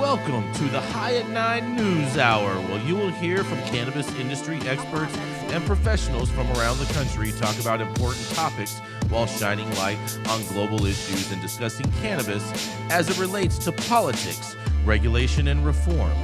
Welcome to the High at 9 News Hour, where you will hear from cannabis industry experts and professionals from around the country talk about important topics while shining light on global issues and discussing cannabis as it relates to politics, regulation and reform,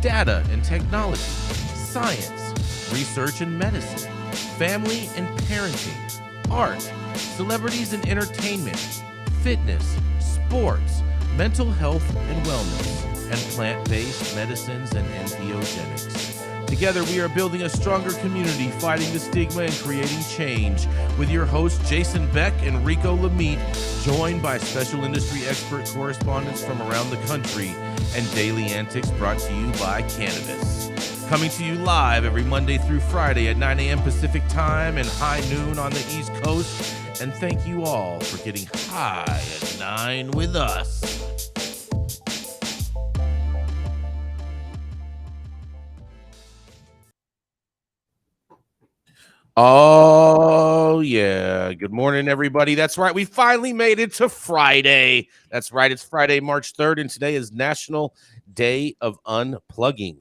data and technology, science, research and medicine, family and parenting, art, celebrities and entertainment, fitness, sports, mental health and wellness, and plant-based medicines and entheogens. Together, we are building a stronger community, fighting the stigma and creating change. With your hosts, Jason Beck and Rico Lamitte, joined by special industry expert correspondents from around the country, and daily antics brought to you by Cannabis. Coming to you live every Monday through Friday at 9 a.m. Pacific Time and high noon on the East Coast. And thank you all for getting high at 9 with us. Oh, yeah. Good morning, everybody. That's right. We finally made it to Friday. That's right. It's Friday, March 3rd, and today is National Day of Unplugging.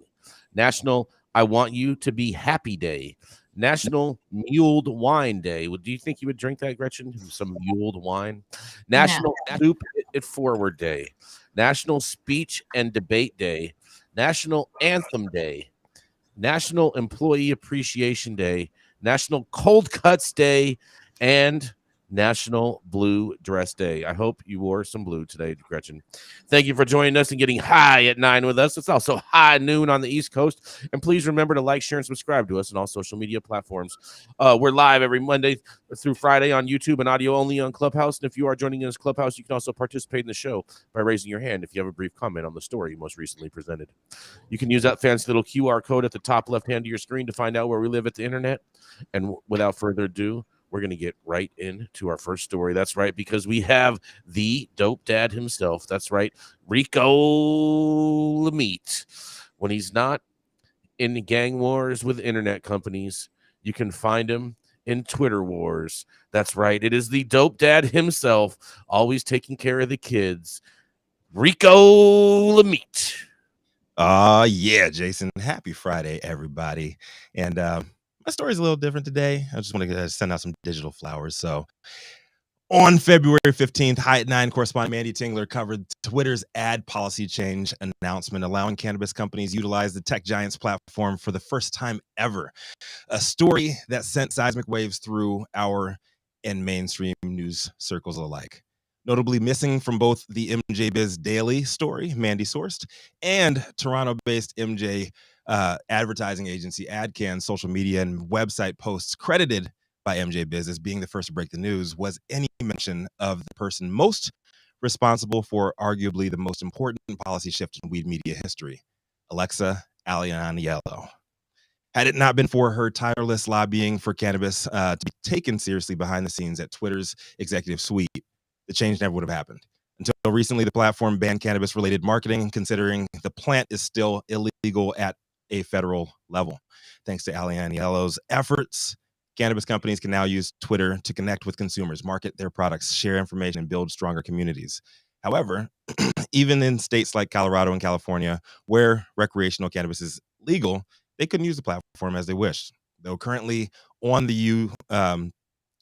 National I Want You to Be Happy Day. National Mulled Wine Day. Do you think you would drink that, Gretchen? Some mulled wine? National Soup It Forward Day. National Speech and Debate Day. National Anthem Day. National Employee Appreciation Day. National Cold Cuts Day, and National Blue Dress Day. I hope you wore some blue today, Gretchen. Thank you for joining us and getting high at 9 with us. It's also high noon on the East Coast. And please remember to like, share, and subscribe to us on all social media platforms. We're live every Monday through Friday on YouTube and audio only on Clubhouse. And if you are joining us Clubhouse, you can also participate in the show by raising your hand if you have a brief comment on the story you most recently presented. You can use that fancy little QR code at the top left hand of your screen to find out where we live at the internet. And without further ado, we're going to get right into our first story. That's right, because we have the dope dad himself. That's right, Rico Lamitte. When he's not in gang wars with internet companies, you can find him in Twitter wars. That's right, it is the dope dad himself, always taking care of the kids, Rico Lamitte. Yeah, Jason. Happy Friday, everybody. And my story's a little different today. I just want to send out some digital flowers. So on February 15th, High at 9 correspondent Mandy Tingler covered Twitter's ad policy change announcement, allowing cannabis companies utilize the tech giant's platform for the first time ever. A story that sent seismic waves through our and mainstream news circles alike. Notably missing from both the MJ Biz Daily story, Mandy sourced, and Toronto-based MJ advertising agency AdCan's social media and website posts credited by MJ Biz as being the first to break the news was any mention of the person most responsible for arguably the most important policy shift in weed media history, Alexa Alianiello. Had it not been for her tireless lobbying for cannabis to be taken seriously behind the scenes at Twitter's executive suite, the change never would have happened. Until recently, the platform banned cannabis-related marketing, considering the plant is still illegal at a federal level. Thanks to Alianiello's efforts, cannabis companies can now use Twitter to connect with consumers, market their products, share information, and build stronger communities. However, even in states like Colorado and California, where recreational cannabis is legal, they couldn't use the platform as they wished. Though currently on the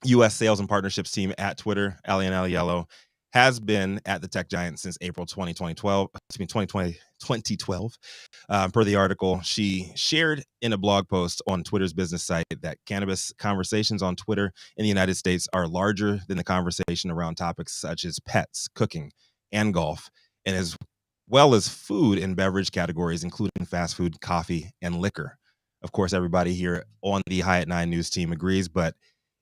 U.S. sales and partnerships team at Twitter, Alianiello has been at the tech giant since April 2012. Per the article, she shared in a blog post on Twitter's business site that cannabis conversations on Twitter in the United States are larger than the conversation around topics such as pets, cooking, and golf, and as well as food and beverage categories, including fast food, coffee, and liquor. Of course, everybody here on the High at 9 News team agrees, but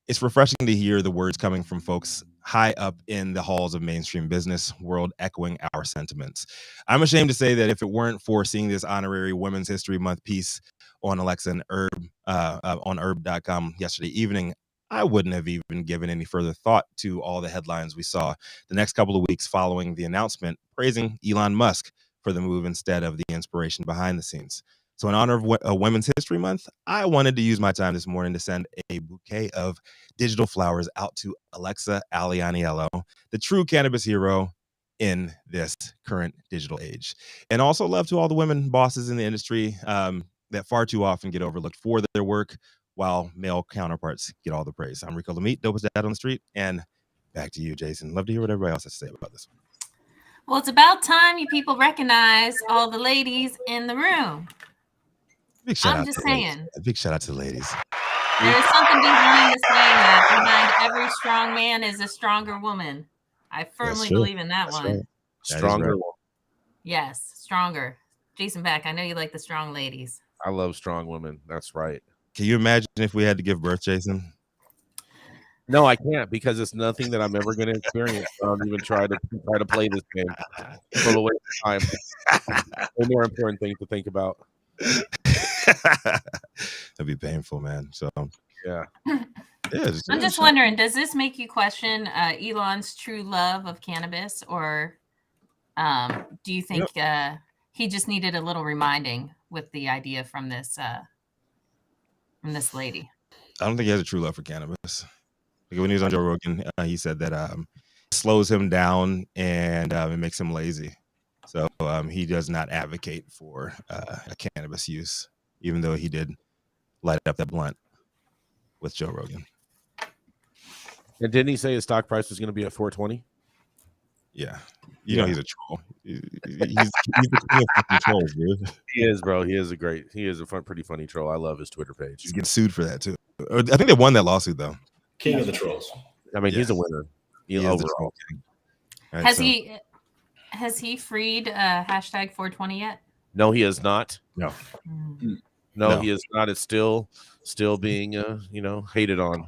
it's refreshing to hear the words coming from folks high up in the halls of mainstream business world echoing our sentiments. I'm ashamed to say that if it weren't for seeing this honorary Women's History Month piece on Alexa and Herb on herb.com yesterday evening, I wouldn't have even given any further thought to all the headlines we saw the next couple of weeks following the announcement praising Elon Musk for the move instead of the inspiration behind the scenes. So in honor of Women's History Month, I wanted to use my time this morning to send a bouquet of digital flowers out to Alexa Alianiello, the true cannabis hero in this current digital age. And also love to all the women bosses in the industry that far too often get overlooked for their work while male counterparts get all the praise. I'm Rico Lamitte, dopest dad on the street, and back to you, Jason. Love to hear what everybody else has to say about this one. Well, it's about time you people recognize all the ladies in the room. Big shout I'm out just to ladies. saying. A big shout out to the ladies. There is something behind the saying that behind every strong man is a stronger woman. I firmly believe in that one. Right. Stronger. Right. Yes, stronger. Jason Beck, I know you like the strong ladies. I love strong women. That's right. Can you imagine if we had to give birth, Jason? No, I can't, because it's nothing that I'm ever going to experience. I don't even try to play this game. It's a little waste of time. Way more important things to think about. That'd be painful, man. So yeah. I'm just wondering, does this make you question Elon's true love of cannabis, or do you think he just needed a little reminding with the idea from this lady? I don't think he has a true love for cannabis. Like when he was on Joe Rogan, he said that it slows him down and it makes him lazy. So he does not advocate for a cannabis use, even though he did light up that blunt with Joe Rogan. And didn't he say his stock price was going to be at 420? Yeah. You know he's a troll. He's the king of fucking trolls, dude. He is, bro. He is a pretty funny troll. I love his Twitter page. He's getting sued for that too. I think they won that lawsuit though. King of the trolls. I mean, he's a winner. He is the troll king. Right, has he freed hashtag 420 yet? No, he has not. No, he is not. It's still being hated on,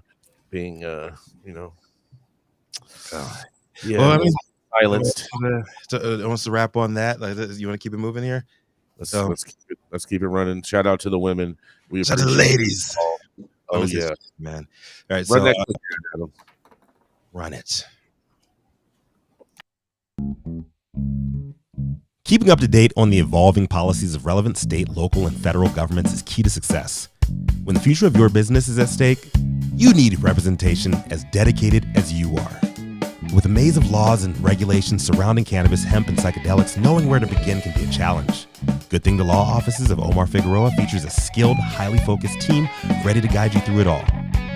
being yeah. Well, I mean, silenced. Wants to wrap on that. Like, you want to keep it moving here? Let's keep it running. Shout out to the women. Shout out to the ladies. Oh yeah, man. All right, run so run it. Keeping up to date on the evolving policies of relevant state, local, and federal governments is key to success. When the future of your business is at stake, you need representation as dedicated as you are. With a maze of laws and regulations surrounding cannabis, hemp, and psychedelics, knowing where to begin can be a challenge. Good thing the law offices of Omar Figueroa features a skilled, highly focused team ready to guide you through it all.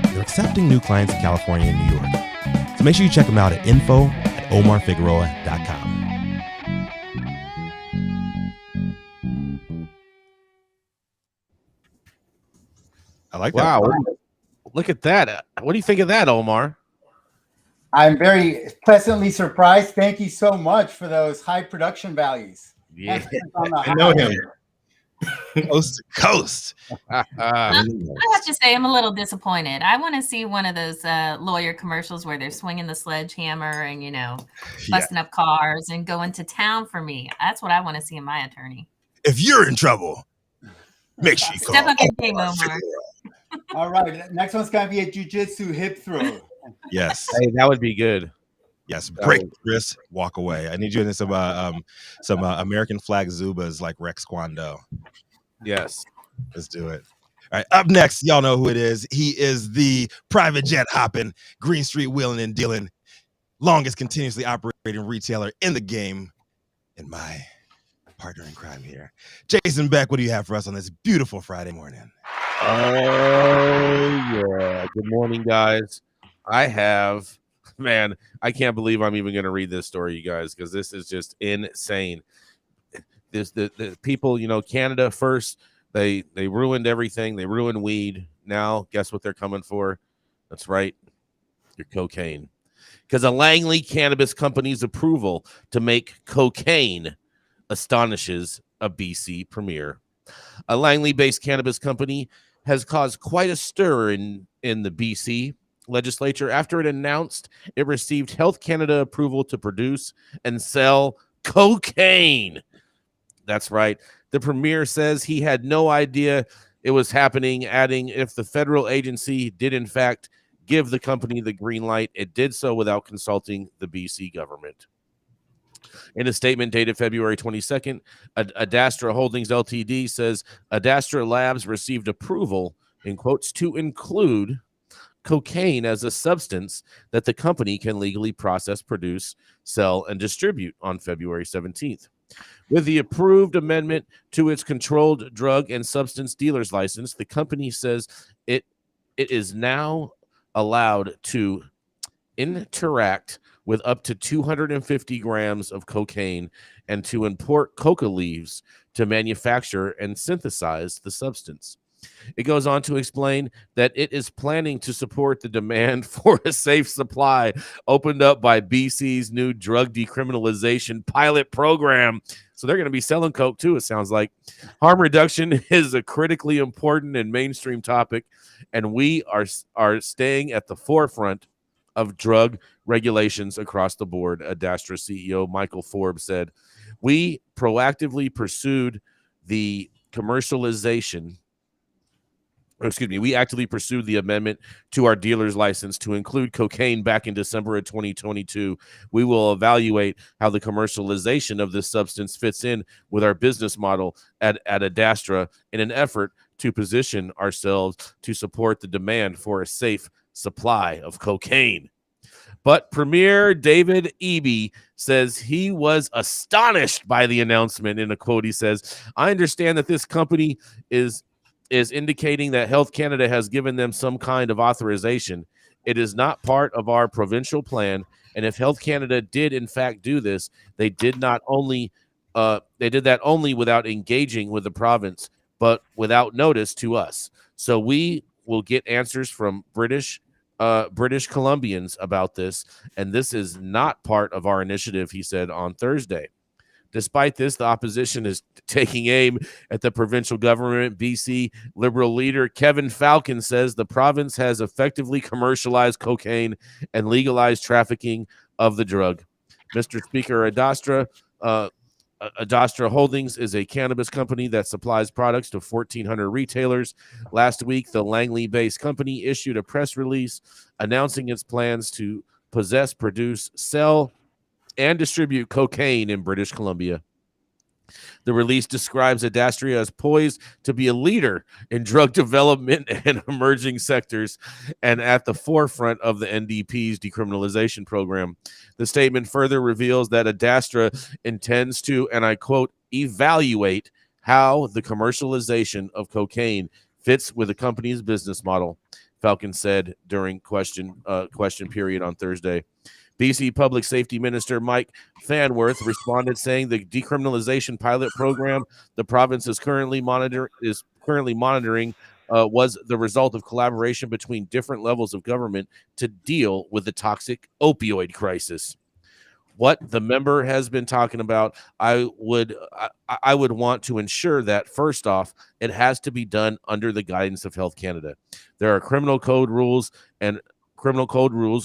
They're accepting new clients in California and New York. So make sure you check them out at info@omarfigueroa.com. I like that. Wow. Look at that. What do you think of that, Omar? I'm very pleasantly surprised. Thank you so much for those high production values. Yeah, I know him. Coast to coast. I have to say, I'm a little disappointed. I want to see one of those lawyer commercials where they're swinging the sledgehammer and, busting up cars and going to town for me. That's what I want to see in my attorney. If you're in trouble, make sure you call. Step up your game, Omar. All right. Next one's going to be a jiu-jitsu hip throw. Yes. Hey, that would be good. Yes. Break wrist, walk away. I need you in some American flag Zubas like Rex Kwando. Yes. Let's do it. All right. Up next, y'all know who it is. He is the private jet hopping, Green Street wheeling and dealing, longest continuously operating retailer in the game, and my partner in crime here. Jason Beck, what do you have for us on this beautiful Friday morning? Oh, yeah. Good morning, guys. I can't believe I'm even going to read this story, you guys, because this is just insane. The people, Canada first, they ruined everything. They ruined weed. Now, guess what they're coming for? That's right, your cocaine. Because a Langley cannabis company's approval to make cocaine astonishes a BC premier. A Langley-based cannabis company has caused quite a stir in the BC legislature after it announced it received Health Canada approval to produce and sell cocaine. That's right. The premier says he had no idea it was happening, adding if the federal agency did in fact give the company the green light, it did so without consulting the BC government. In a statement dated February 22nd, Adastra Holdings Ltd says Adastra Labs received approval, in quotes, to include cocaine as a substance that the company can legally process, produce, sell, and distribute on February 17th. With the approved amendment to its controlled drug and substance dealer's license, the company says it is now allowed to interact with up to 250 grams of cocaine and to import coca leaves to manufacture and synthesize the substance. It goes on to explain that it is planning to support the demand for a safe supply opened up by BC's new drug decriminalization pilot program. So they're going to be selling coke too, it sounds like. Harm reduction is a critically important and mainstream topic, and we are staying at the forefront of drug regulations across the board, Adastra CEO Michael Forbes said. We proactively pursued the commercialization we actively pursued the amendment to our dealer's license to include cocaine back in December of 2022. We will evaluate how the commercialization of this substance fits in with our business model at Adastra in an effort to position ourselves to support the demand for a safe supply of cocaine. But Premier David Eby says he was astonished by the announcement. In a quote, he says, "I understand that this company is indicating that Health Canada has given them some kind of authorization. It is not part of our provincial plan. And if Health Canada did in fact do this, they did that only without engaging with the province, but without notice to us. So we will get answers from British Columbians about this, and this is not part of our initiative," he said on Thursday. Despite this, the opposition is taking aim at the provincial government. BC Liberal leader Kevin Falcon says the province has effectively commercialized cocaine and legalized trafficking of the drug. Mr. Speaker, Adastra Holdings is a cannabis company that supplies products to 1,400 retailers. Last week, the Langley-based company issued a press release announcing its plans to possess, produce, sell, and distribute cocaine in British Columbia. The release describes Adastra as poised to be a leader in drug development and emerging sectors and at the forefront of the NDP's decriminalization program. The statement further reveals that Adastra intends to, and I quote, evaluate how the commercialization of cocaine fits with the company's business model, Falcon said during question period on Thursday. BC Public Safety Minister Mike Fanworth responded saying the decriminalization pilot program the province is currently monitoring was the result of collaboration between different levels of government to deal with the toxic opioid crisis. What the member has been talking about, I would want to ensure that, first off, it has to be done under the guidance of Health Canada. There are criminal code rules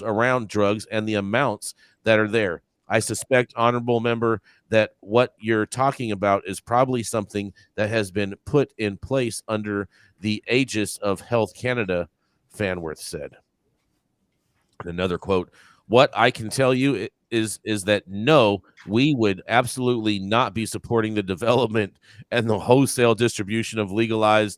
around drugs and the amounts that are there. I suspect, honorable member, that what you're talking about is probably something that has been put in place under the aegis of Health Canada, Fanworth said. And another quote, "What I can tell you is that no, we would absolutely not be supporting the development and the wholesale distribution of legalization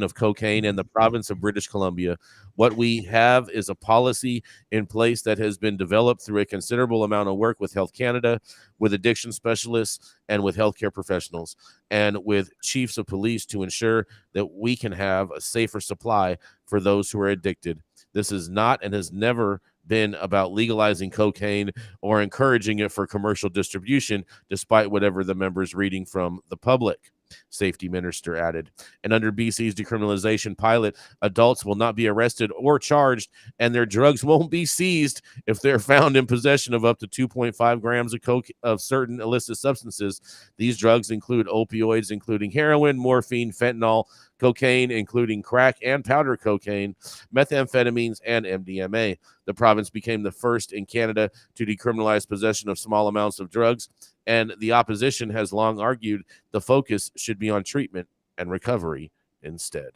of cocaine in the province of British Columbia. What we have is a policy in place that has been developed through a considerable amount of work with Health Canada, with addiction specialists, and with healthcare professionals, and with chiefs of police to ensure that we can have a safer supply for those who are addicted. This is not and has never been about legalizing cocaine or encouraging it for commercial distribution, despite whatever the members reading from the public," Safety Minister added. And under BC's decriminalization pilot, adults will not be arrested or charged, and their drugs won't be seized if they're found in possession of up to 2.5 grams of coke of certain illicit substances. These drugs include opioids, including heroin, morphine, fentanyl, cocaine, including crack and powder cocaine, methamphetamines, and MDMA. The province became the first in Canada to decriminalize possession of small amounts of drugs, and the opposition has long argued the focus should be on treatment and recovery instead.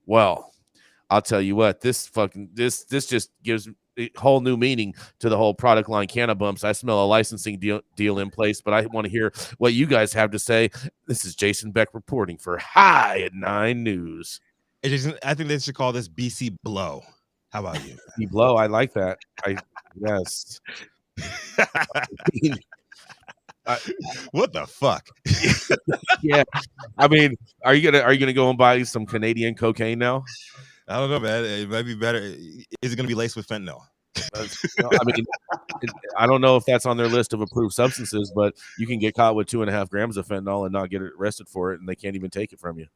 Well, I'll tell you what, this just gives a whole new meaning to the whole product line Cannabumps. I smell a licensing deal in place, but I want to hear what you guys have to say. This is Jason Beck reporting for High at 9 News. I think they should call this BC Blow. How about you? You blow. I like that. Yes. What the fuck? Yeah. I mean, are you gonna go and buy some Canadian cocaine now? I don't know, man. It might be better. Is it gonna be laced with fentanyl? I mean, I don't know if that's on their list of approved substances, but you can get caught with 2.5 grams of fentanyl and not get arrested for it, and they can't even take it from you.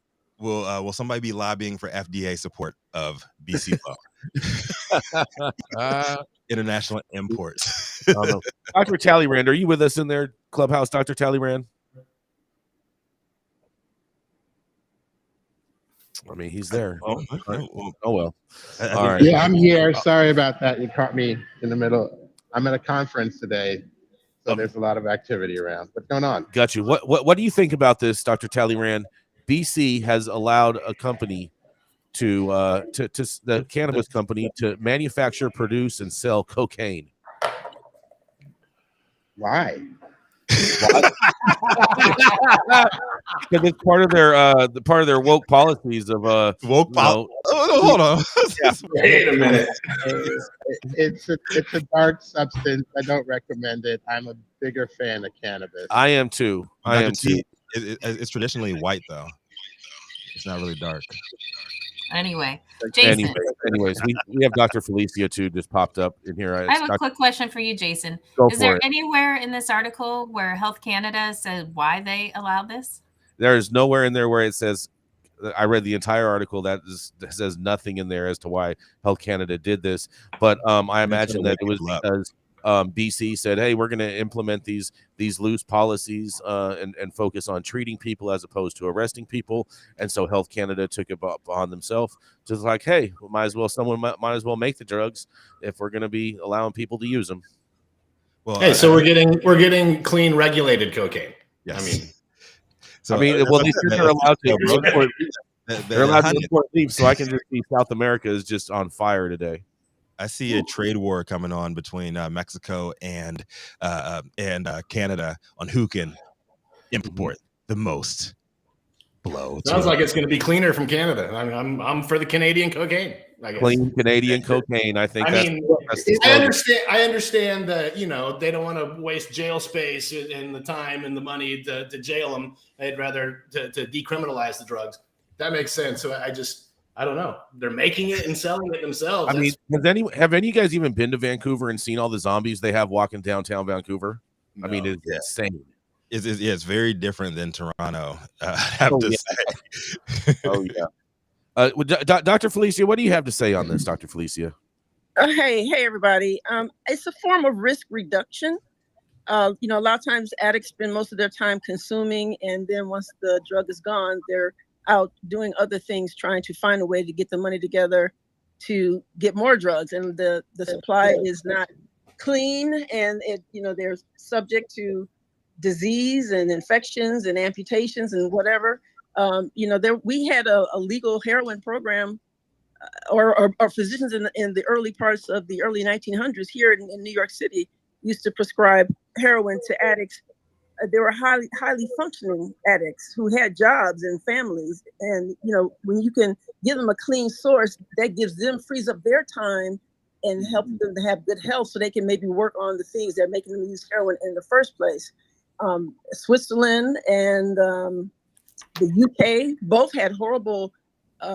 Will somebody be lobbying for FDA support of BC Blow? International imports. Dr. Talleyrand, are you with us in there, Clubhouse, Dr. Talleyrand? I mean, he's there. Oh well. All right. Yeah, I'm here. Sorry about that. You caught me in the middle. I'm at a conference today, so there's a lot of activity around. What's going on? Got you. What do you think about this, Dr. Talleyrand? BC has allowed a company to the cannabis company to manufacture, produce, and sell cocaine. Why? Because it's part of their woke policies of woke policy. Hold on. Wait a minute. It's a dark substance. I don't recommend it. I'm a bigger fan of cannabis. I am too. It's traditionally white though. It's not really dark. Anyway, Jason. Anyways, we have Dr. Felicia too just popped up in here. I have a quick question for you, Jason. Is there anywhere in this article where Health Canada says why they allowed this? There is nowhere in there where it says. I read the entire article that says nothing in there as to why Health Canada did this, but I imagine that it was because BC said, "Hey, we're going to implement these loose policies and focus on treating people as opposed to arresting people." And so Health Canada took it upon themselves, just like, "Hey, someone might as well make the drugs if we're going to be allowing people to use them." Well, hey, so we're getting clean, regulated cocaine. Yes. I mean. So, they're allowed to import leaves, so I can just see South America is just on fire today. I see a trade war coming on between Mexico and Canada on who can import the most blow. Sounds like it's going to be cleaner from Canada. I mean, I'm for the Canadian cocaine. I guess. Clean Canadian cocaine. I think. I understand that they don't want to waste jail space and the time and the money to jail them. They'd rather to decriminalize the drugs. That makes sense. So I don't know. They're making it and selling it themselves. I mean, have any of you guys even been to Vancouver and seen all the zombies they have walking downtown Vancouver? No. I mean, it's insane. It's very different than Toronto. I have to say. Oh yeah. Dr. Felicia, what do you have to say on this, Dr. Felicia? Hey, everybody. It's a form of risk reduction. A lot of times addicts spend most of their time consuming, and then once the drug is gone, they're out doing other things, trying to find a way to get the money together to get more drugs. And the supply is not clean, and they're subject to disease and infections and amputations and whatever. We had a legal heroin program, or physicians in the early parts of the early 1900s here in New York City used to prescribe heroin to addicts. They were highly functioning addicts who had jobs and families. And, when you can give them a clean source, that frees up their time and helps them to have good health so they can maybe work on the things that are making them use heroin in the first place. Switzerland and the UK both had horrible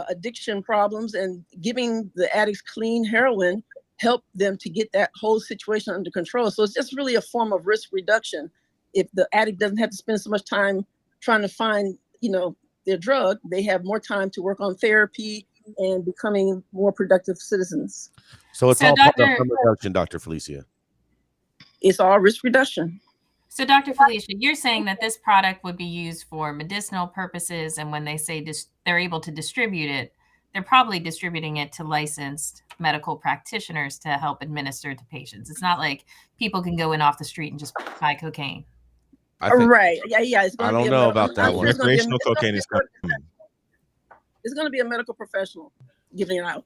addiction problems, and giving the addicts clean heroin helped them to get that whole situation under control. So it's just really a form of risk reduction. If the addict doesn't have to spend so much time trying to find, their drug, they have more time to work on therapy and becoming more productive citizens. So it's all part of harm reduction, Dr. Felicia. It's all risk reduction. So, Dr. Felicia, you're saying that this product would be used for medicinal purposes, and when they say they're able to distribute it, they're probably distributing it to licensed medical practitioners to help administer to patients. It's not like people can go in off the street and just buy cocaine. Right. Yeah. I don't know about that one. Recreational cocaine is coming. It's going to be a medical professional giving it out.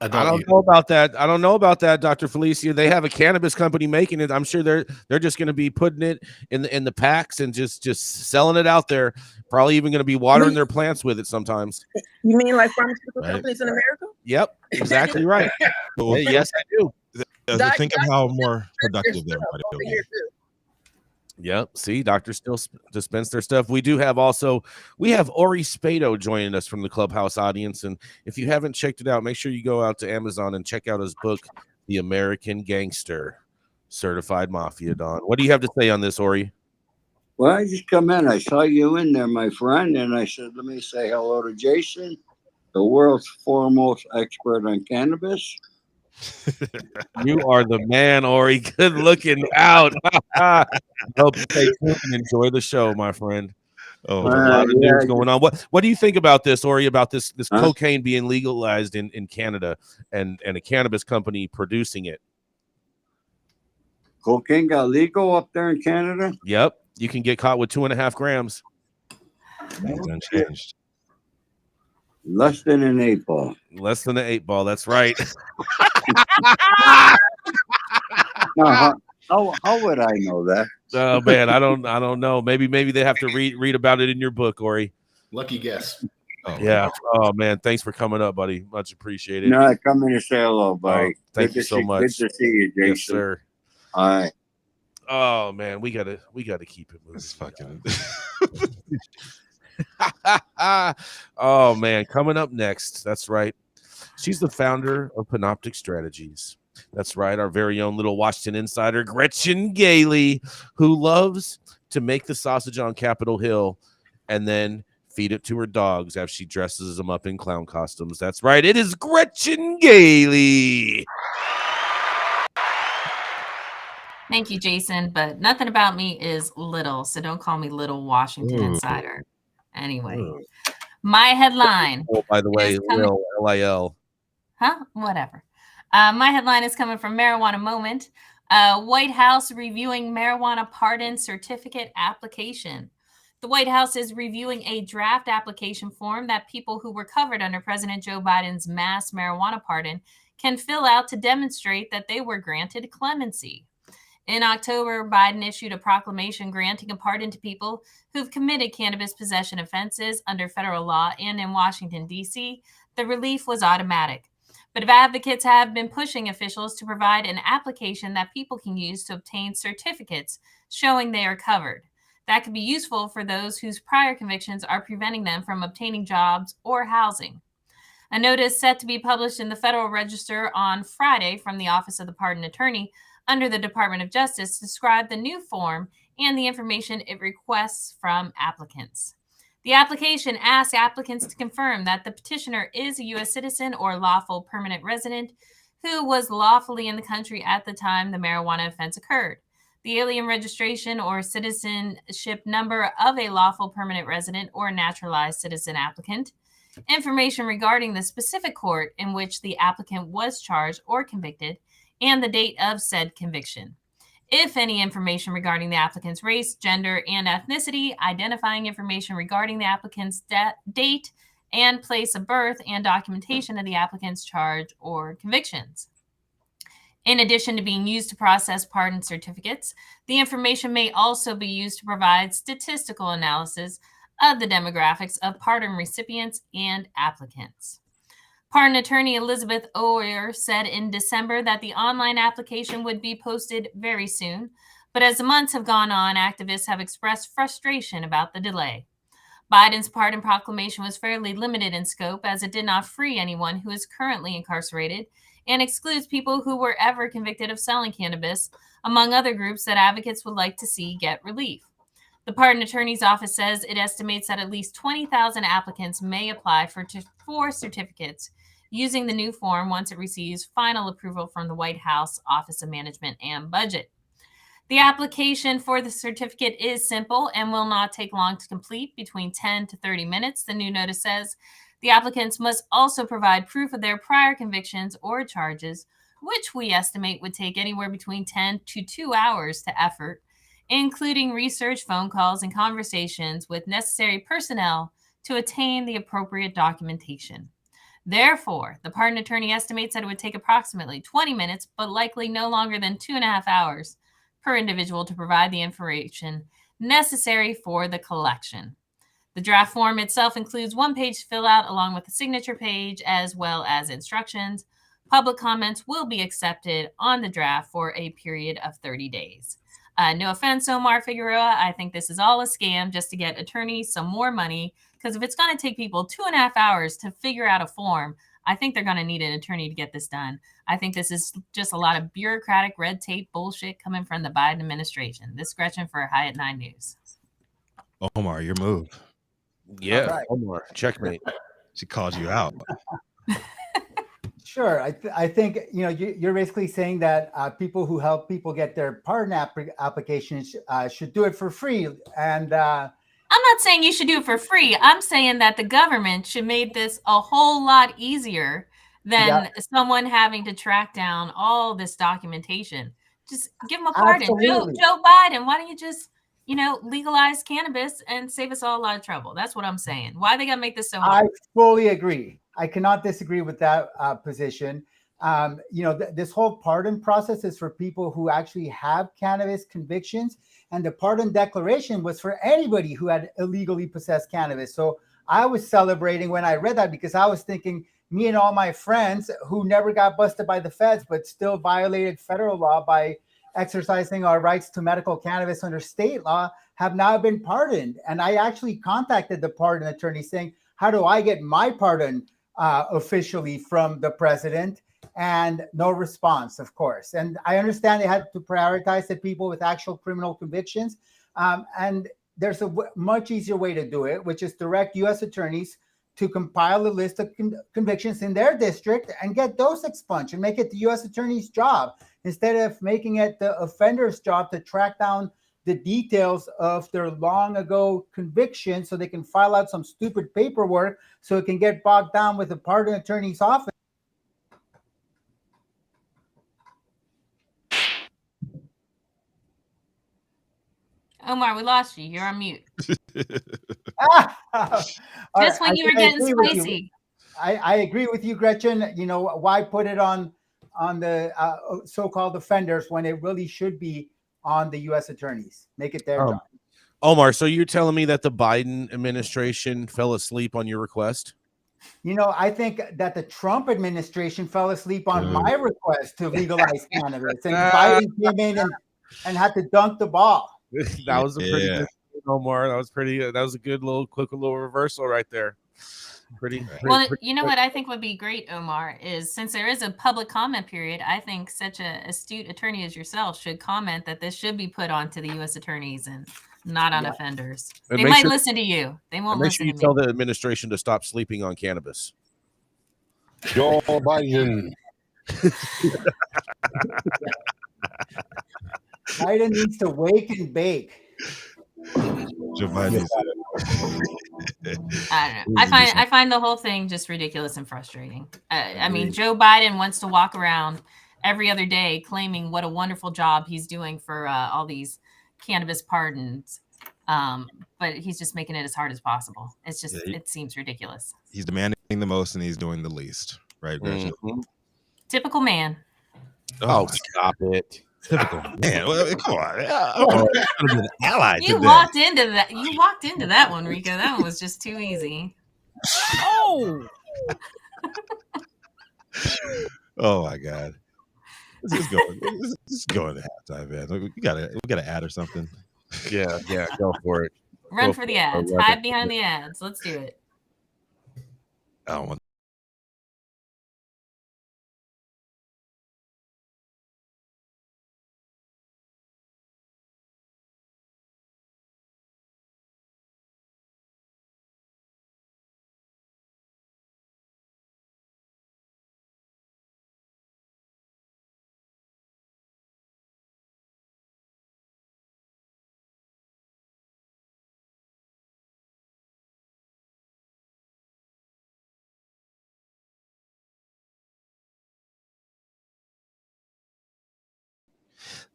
I don't know about that, Dr. Felicia. They have a cannabis company making it. I'm sure they're just going to be putting it in the packs and just selling it out there. Probably even going to be watering their plants with it sometimes. You mean like pharmaceutical companies in America? Yep, exactly right. Yes, I do. Think of how more productive they would be. Yep. See, doctors still dispense their stuff. We have Ori Spado joining us from the Clubhouse audience. And if you haven't checked it out, make sure you go out to Amazon and check out his book, The American Gangster, Certified Mafia Don. What do you have to say on this, Ori? Well, I just come in. I saw you in there, my friend, and I said, let me say hello to Jason, the world's foremost expert on cannabis. You are the man, Ori. Good looking out. Hope you stay tuned and enjoy the show, my friend. Oh, a lot of news going on. What do you think about this, Ori? About this cocaine being legalized in Canada and a cannabis company producing it? Cocaine got legal up there in Canada? Yep. You can get caught with 2.5 grams. It's unchanged. Less than an 8 ball. Less than an 8 ball. That's right. Now, how would I know that? Oh man, I don't know. Maybe they have to read about it in your book, Ori. Lucky guess. Oh, yeah. Oh man, thanks for coming up, buddy. Much appreciated. No, I come in to say hello, buddy. Thank you so much. Good to see you, Jason. Yes, sir. All right. Oh man, we gotta keep it moving. It's fucking. Oh man, coming up next. That's right. She's the founder of Panoptic Strategies. That's right, our very own little Washington insider, Gretchen Gailey, who loves to make the sausage on Capitol Hill and then feed it to her dogs as she dresses them up in clown costumes. That's right, it is Gretchen Gailey. Thank you, Jason, but nothing about me is little, so don't call me Little Washington Insider. Anyway, my headline. Oh, by the way, Lil. Huh? Whatever. My headline is coming from Marijuana Moment. White House reviewing marijuana pardon certificate application. The White House is reviewing a draft application form that people who were covered under President Joe Biden's mass marijuana pardon can fill out to demonstrate that they were granted clemency. In October, Biden issued a proclamation granting a pardon to people who've committed cannabis possession offenses under federal law, and in Washington, D.C., the relief was automatic. But advocates have been pushing officials to provide an application that people can use to obtain certificates showing they are covered. That could be useful for those whose prior convictions are preventing them from obtaining jobs or housing. A notice set to be published in the Federal Register on Friday from the Office of the Pardon Attorney under the Department of Justice described the new form and the information it requests from applicants. The application asks applicants to confirm that the petitioner is a U.S. citizen or lawful permanent resident who was lawfully in the country at the time the marijuana offense occurred, the alien registration or citizenship number of a lawful permanent resident or naturalized citizen applicant, information regarding the specific court in which the applicant was charged or convicted, and the date of said conviction. If any information regarding the applicant's race, gender, and ethnicity, identifying information regarding the applicant's date and place of birth, and documentation of the applicant's charge or convictions. In addition to being used to process pardon certificates, the information may also be used to provide statistical analysis of the demographics of pardon recipients and applicants. Pardon attorney Elizabeth Oyer said in December that the online application would be posted very soon, but as the months have gone on, activists have expressed frustration about the delay. Biden's pardon proclamation was fairly limited in scope, as it did not free anyone who is currently incarcerated and excludes people who were ever convicted of selling cannabis, among other groups that advocates would like to see get relief. The pardon attorney's office says it estimates that at least 20,000 applicants may apply for certificates using the new form once it receives final approval from the White House Office of Management and Budget. The application for the certificate is simple and will not take long to complete, between 10 to 30 minutes. The new notice says the applicants must also provide proof of their prior convictions or charges, which we estimate would take anywhere between 10 to 2 hours to effort, including research, phone calls, and conversations with necessary personnel to attain the appropriate documentation. Therefore, the pardon attorney estimates that it would take approximately 20 minutes, but likely no longer than 2.5 hours per individual to provide the information necessary for the collection. The draft form itself includes 1-page fill out along with a signature page as well as instructions. Public comments will be accepted on the draft for a period of 30 days. No offense, Omar Figueroa. I think this is all a scam just to get attorneys some more money, because if it's going to take people 2.5 hours to figure out a form, I think they're going to need an attorney to get this done. I think this is just a lot of bureaucratic red tape bullshit coming from the Biden administration. This is Gretchen for High at 9 News. Omar, your move. Yeah, Right. Omar, checkmate. She called you out. Sure. I think, you're basically saying that people who help people get their pardon applications should do it for free. And I'm not saying you should do it for free. I'm saying that the government should make this a whole lot easier than someone having to track down all this documentation. Just give them a pardon. Joe Biden, why don't you just, legalize cannabis and save us all a lot of trouble? That's what I'm saying. Why they got to make this so hard? I fully agree. I cannot disagree with that position. This whole pardon process is for people who actually have cannabis convictions, and the pardon declaration was for anybody who had illegally possessed cannabis. So I was celebrating when I read that, because I was thinking me and all my friends who never got busted by the feds but still violated federal law by exercising our rights to medical cannabis under state law have now been pardoned. And I actually contacted the pardon attorney saying, how do I get my pardon officially from the president? And no response, of course. And I understand they had to prioritize the people with actual criminal convictions. And there's a much easier way to do it, which is direct U.S. attorneys to compile a list of convictions in their district and get those expunged and make it the U.S. attorney's job, instead of making it the offender's job to track down the details of their long ago conviction so they can file out some stupid paperwork so it can get bogged down with the pardon attorney's office. Omar, we lost you. You're on mute. Just when you were getting spicy. I agree with you, Gretchen. Why put it on the so-called offenders when it really should be on the U.S. attorneys? Make it their job. Omar, so you're telling me that the Biden administration fell asleep on your request? I think that the Trump administration fell asleep on my request to legalize cannabis, and Biden came in and had to dunk the ball. That was a pretty good, Omar. That was a good quick little reversal right there. You know what I think would be great, Omar, is since there is a public comment period, I think such an astute attorney as yourself should comment that this should be put onto the U.S. attorneys and not on offenders. They might listen to you. They won't listen to me. Make sure you tell the administration to stop sleeping on cannabis. Joe Biden. Biden needs to wake and bake. Joe Biden. I don't know. I find the whole thing just ridiculous and frustrating. I mean, Joe Biden wants to walk around every other day claiming what a wonderful job he's doing for all these cannabis pardons, but he's just making it as hard as possible. It's just it seems ridiculous. He's demanding the most and he's doing the least, right, Gretchen? Mm-hmm. Typical man. Oh, stop it. Typical man. Well, come on. I'm an ally. You walked into that. You walked into that one, Rico. That one was just too easy. Oh. Oh my God. Let's just go into halftime, man. We gotta add or something. Yeah, go for it. Run for the ads. Hide behind the ads. Let's do it. I don't want.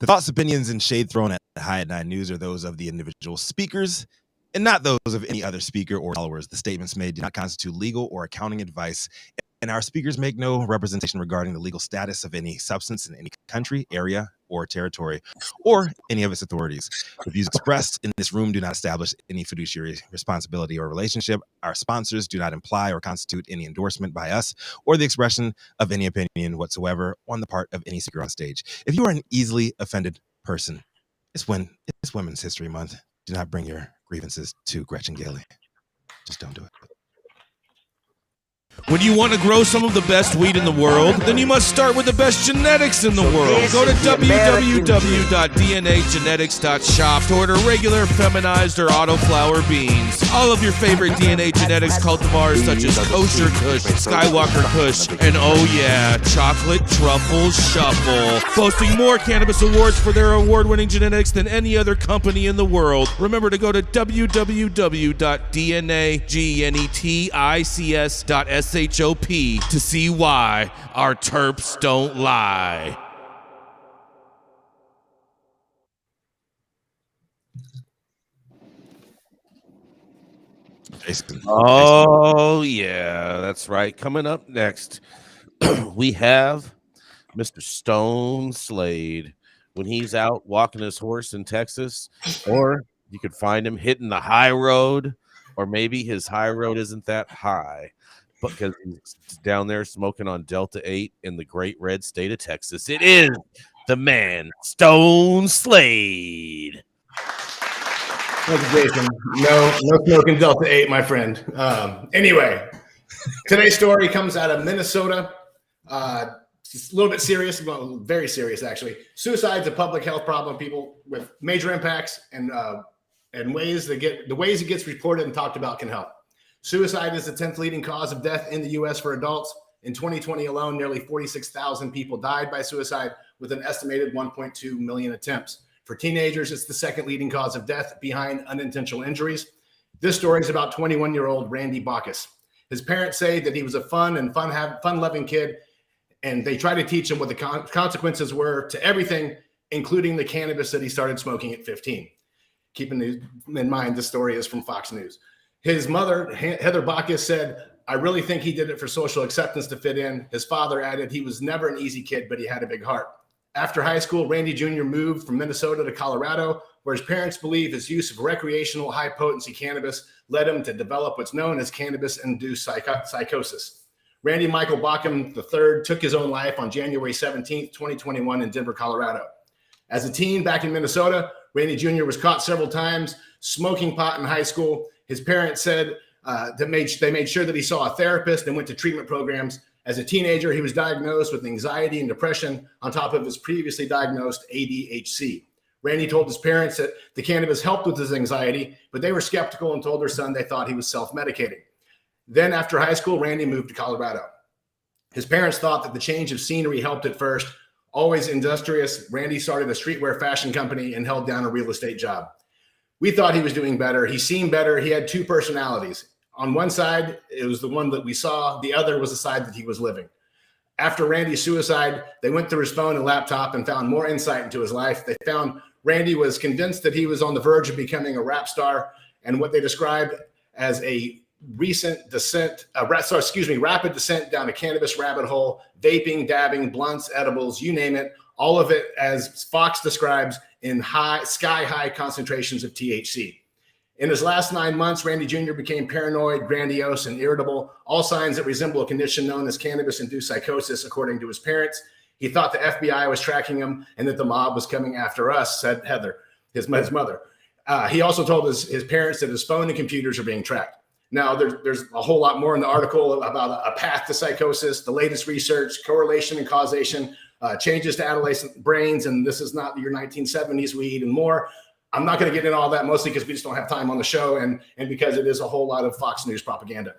The thoughts, opinions, and shade thrown at High at 9 News are those of the individual speakers and not those of any other speaker or followers. The statements made do not constitute legal or accounting advice and our speakers make no representation regarding the legal status of any substance in any country, area, or territory, or any of its authorities. The views expressed in this room do not establish any fiduciary responsibility or relationship. Our sponsors do not imply or constitute any endorsement by us or the expression of any opinion whatsoever on the part of any speaker on stage. If you are an easily offended person, it's Women's History Month. Do not bring your grievances to Gretchen Gailey. Just don't do it. When you want to grow some of the best weed in the world, then you must start with the best genetics in the world. Go to www.dnagenetics.shop to order regular, feminized, or autoflower beans. All of your favorite DNA genetics cultivars such as Kosher Kush, Skywalker Kush, and oh yeah, Chocolate Truffle Shuffle. Boasting more cannabis awards for their award-winning genetics than any other company in the world. Remember to go to www.dnagenetics.shop to see why our terps don't lie. Oh, yeah, that's right. Coming up next, we have Mr. Stone Slade. When he's out walking his horse in Texas, or you could find him hitting the high road, or maybe his high road isn't that high, because he's down there smoking on Delta 8 in the great red state of Texas. It is the man, Stone Slade. Thank you, Jason. No smoking Delta 8, my friend. Anyway, today's story comes out of Minnesota. It's a little bit serious, well, very serious, actually. Suicide's a public health problem. People with major impacts and ways it gets reported and talked about can help. Suicide is the 10th leading cause of death in the U.S. for adults. In 2020 alone, nearly 46,000 people died by suicide, with an estimated 1.2 million attempts. For teenagers, it's the second leading cause of death behind unintentional injuries. This story is about 21-year-old Randy Bacchus. His parents say that he was a fun-loving kid, and they try to teach him what the consequences were to everything, including the cannabis that he started smoking at 15. Keeping in mind, this story is from Fox News. His mother, Heather Bacchus, said, "I really think he did it for social acceptance to fit in." His father added, "He was never an easy kid, but he had a big heart." After high school, Randy Jr. moved from Minnesota to Colorado, where his parents believe his use of recreational high-potency cannabis led him to develop what's known as cannabis-induced psychosis. Randy Michael Bacchus III took his own life on January 17, 2021 in Denver, Colorado. As a teen back in Minnesota, Randy Jr. was caught several times smoking pot in high school. His parents said they made sure that he saw a therapist and went to treatment programs. As a teenager, he was diagnosed with anxiety and depression on top of his previously diagnosed ADHD. Randy told his parents that the cannabis helped with his anxiety, but they were skeptical and told their son they thought he was self-medicating. Then after high school, Randy moved to Colorado. His parents thought that the change of scenery helped at first. Always industrious, Randy started a streetwear fashion company and held down a real estate job. We thought he was doing better. He seemed better. He had two personalities. On one side, it was the one that we saw. The other was the side that he was living. After Randy's suicide, they went through his phone and laptop and found more insight into his life. They found Randy was convinced that he was on the verge of becoming a rap star, and what they described as a rapid descent down a cannabis rabbit hole, vaping, dabbing, blunts, edibles, you name it, all of it, as Fox describes, in sky-high concentrations of THC. In his last 9 months, Randy Jr. became paranoid, grandiose, and irritable, all signs that resemble a condition known as cannabis-induced psychosis, according to his parents. He thought the FBI was tracking him and that the mob was coming after us, said Heather, his mother. He also told his parents that his phone and computers are being tracked. Now, there's a whole lot more in the article about a path to psychosis, the latest research, correlation and causation, changes to adolescent brains, and this is not your 1970s weed and more. I'm not going to get into all that, mostly because we just don't have time on the show and because it is a whole lot of Fox News propaganda.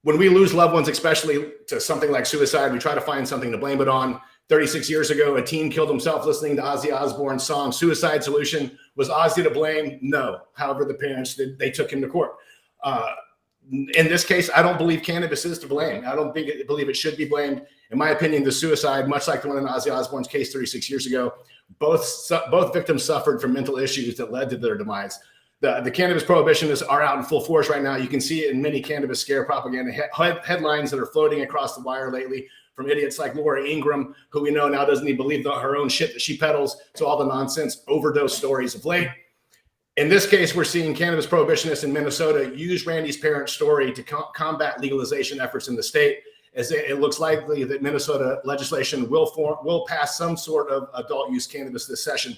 When we lose loved ones, especially to something like suicide, we try to find something to blame it on. 36 years ago, a teen killed himself listening to Ozzy Osbourne's song Suicide Solution. Was Ozzy to blame? No. However, the parents, they took him to court. In this case, I don't believe cannabis is to blame. I don't believe it should be blamed. In my opinion, the suicide, much like the one in Ozzy Osbourne's case 36 years ago, both victims suffered from mental issues that led to their demise. The cannabis prohibitionists are out in full force right now. You can see it in many cannabis scare propaganda headlines that are floating across the wire lately from idiots like Laura Ingraham, who we know now doesn't even believe her own shit that she peddles, to all the nonsense overdose stories of late. In this case, we're seeing cannabis prohibitionists in Minnesota use Randy's parents' story to combat legalization efforts in the state, as it looks likely that Minnesota legislation will pass some sort of adult use cannabis this session.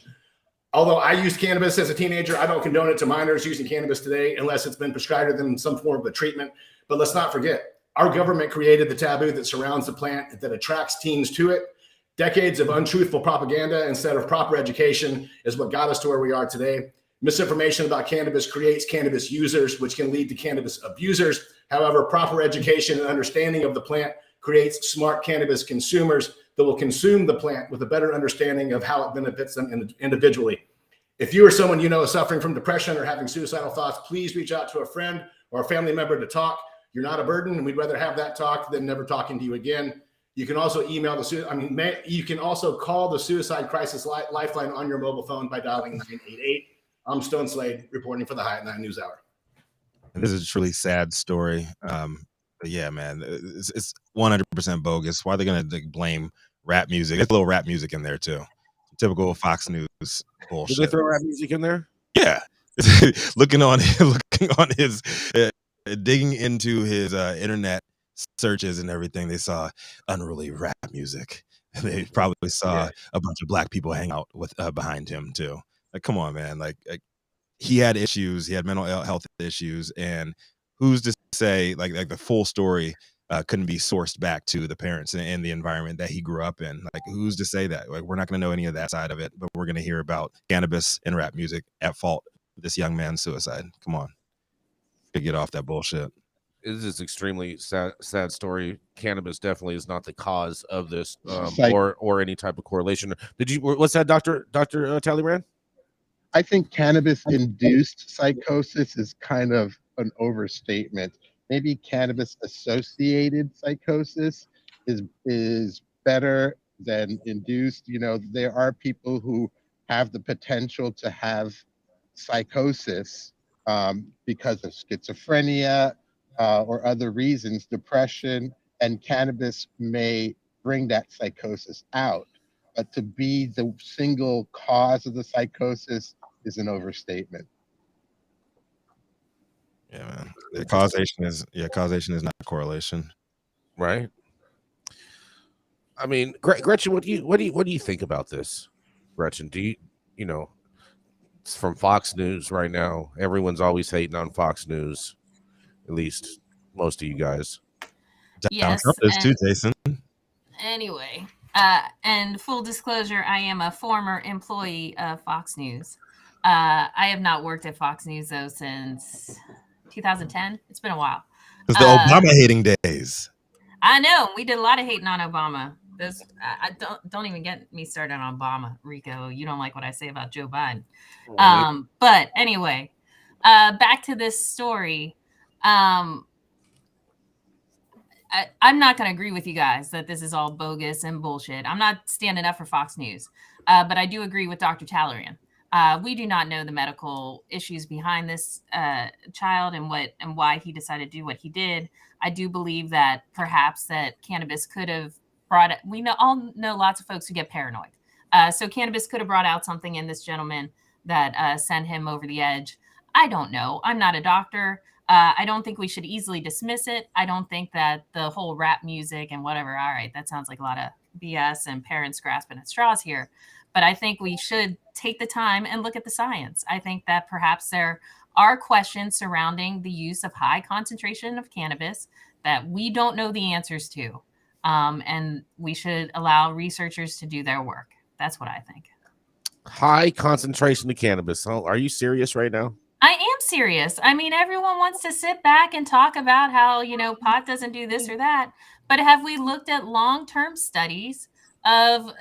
Although I used cannabis as a teenager, I don't condone it to minors using cannabis today unless it's been prescribed to them in some form of a treatment. But let's not forget, our government created the taboo that surrounds the plant that attracts teens to it. Decades of untruthful propaganda instead of proper education is what got us to where we are today. Misinformation about cannabis creates cannabis users, which can lead to cannabis abusers. However, proper education and understanding of the plant creates smart cannabis consumers that will consume the plant with a better understanding of how it benefits them individually. If you or someone you know is suffering from depression or having suicidal thoughts, please reach out to a friend or a family member to talk. You're not a burden, and we'd rather have that talk than never talking to you again. You can also you can also call the Suicide Crisis Lifeline on your mobile phone by dialing 988. I'm Stone Slade, reporting for the High at 9 News Hour. This is a truly sad story. But yeah, man, it's 100% bogus. Why are they going to blame rap music? There's a little rap music in there too. Typical Fox News bullshit. Did they throw rap music in there? Yeah. looking on his digging into his internet searches and everything, they saw unruly rap music. And they probably saw a bunch of black people hang out with behind him too. Like, come on, man. Like he had issues. He had mental health issues, and who's to say like the full story couldn't be sourced back to the parents and the environment that he grew up in? Like, who's to say that? Like, we're not going to know any of that side of it, but we're going to hear about cannabis and rap music at fault for this young man's suicide. Come on, to get off that bullshit. This is extremely sad story. Cannabis definitely is not the cause of this, or any type of correlation. What's that, Dr. Talleyrand? I think cannabis-induced psychosis is kind of an overstatement. Maybe cannabis-associated psychosis is better than induced. You know, there are people who have the potential to have psychosis because of schizophrenia or other reasons, depression, and cannabis may bring that psychosis out. But to be the single cause of the psychosis is an overstatement. Yeah, man. The causation is not correlation, right? I mean, Gretchen, what do you think about this? Gretchen, do you know? It's from Fox News right now. Everyone's always hating on Fox News. At least most of you guys. Yes, Trump is too, Jason. Anyway, and full disclosure, I am a former employee of Fox News. I have not worked at Fox News though since 2010. It's been a while. It's the Obama hating days. I know we did a lot of hating on Obama. I don't even get me started on Obama, Rico. You don't like what I say about Joe Biden. But anyway, back to this story. I'm not going to agree with you guys that this is all bogus and bullshit. I'm not standing up for Fox News, but I do agree with Dr. Talleyrand. We do not know the medical issues behind this child and why he decided to do what he did. I do believe that perhaps that cannabis could have brought it. We all know lots of folks who get paranoid. So cannabis could have brought out something in this gentleman that sent him over the edge. I don't know. I'm not a doctor. I don't think we should easily dismiss it. I don't think that the whole rap music and whatever, all right, that sounds like a lot of BS and parents grasping at straws here. But I think we should take the time and look at the science. I think that perhaps there are questions surrounding the use of high concentration of cannabis that we don't know the answers to. And we should allow researchers to do their work. That's what I think. High concentration of cannabis. Oh, are you serious right now? I am serious. I mean, everyone wants to sit back and talk about how, pot doesn't do this or that. But have we looked at long-term studies of,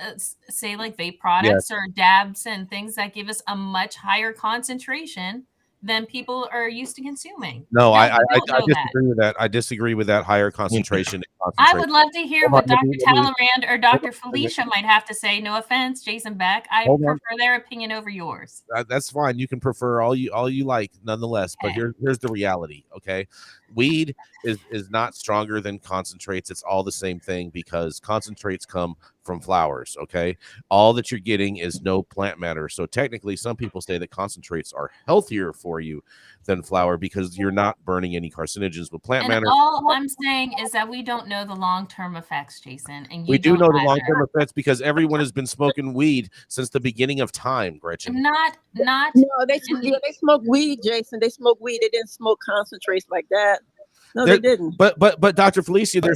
say, like vape products or dabs and things that give us a much higher concentration than people are used to consuming. No, I we don't know disagree with that. I disagree with that higher concentration. I would love to hear what Dr. Talleyrand or Dr. on. Felicia might have to say. No offense, Jason Beck. I prefer their opinion over yours. That's fine. You can prefer all you like, nonetheless. But here's the reality. Okay, weed is not stronger than concentrates. It's all the same thing because concentrates come from flowers. Okay, all that you're getting is no plant matter. So technically, some people say that concentrates are healthier for you than flower because you're not burning any carcinogens. But plant matter. All I'm saying is that we don't know the long-term effects, Jason. And we do know the long-term effects because everyone has been smoking weed since the beginning of time, Gretchen. Not. No, they smoke weed, Jason. They smoke weed. They didn't smoke concentrates like that. No, they didn't. But Dr. Felicia, they're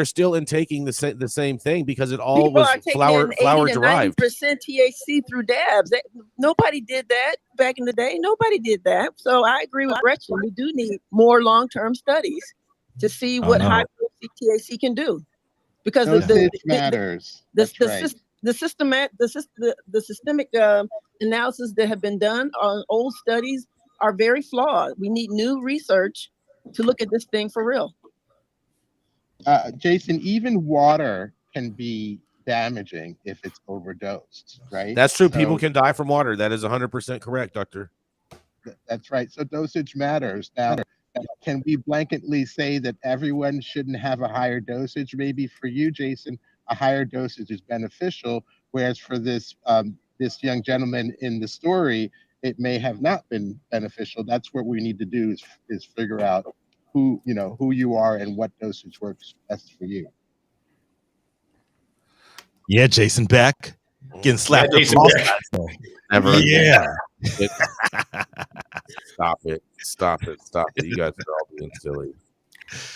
still intaking the same thing because it all was flower derived. 90% THC through dabs. Nobody did that back in the day. Nobody did that. So I agree with Gretchen. We do need more long-term studies to see what high THC can do, because the systemic analysis that have been done on old studies are very flawed. We need new research to look at this thing for real. Jason, even water can be damaging if it's overdosed, right? That's true. People can die from water. That is 100% correct, doctor. That's right. So dosage matters. Now, can we blanketly say that everyone shouldn't have a higher dosage? Maybe for you, Jason, a higher dosage is beneficial, whereas for this this young gentleman in the story, it may have not been beneficial. That's what we need to do is figure out who you are and what dosage works best for you. Yeah, Jason Beck getting slapped. Never. Yeah. Stop it. You guys are all being silly.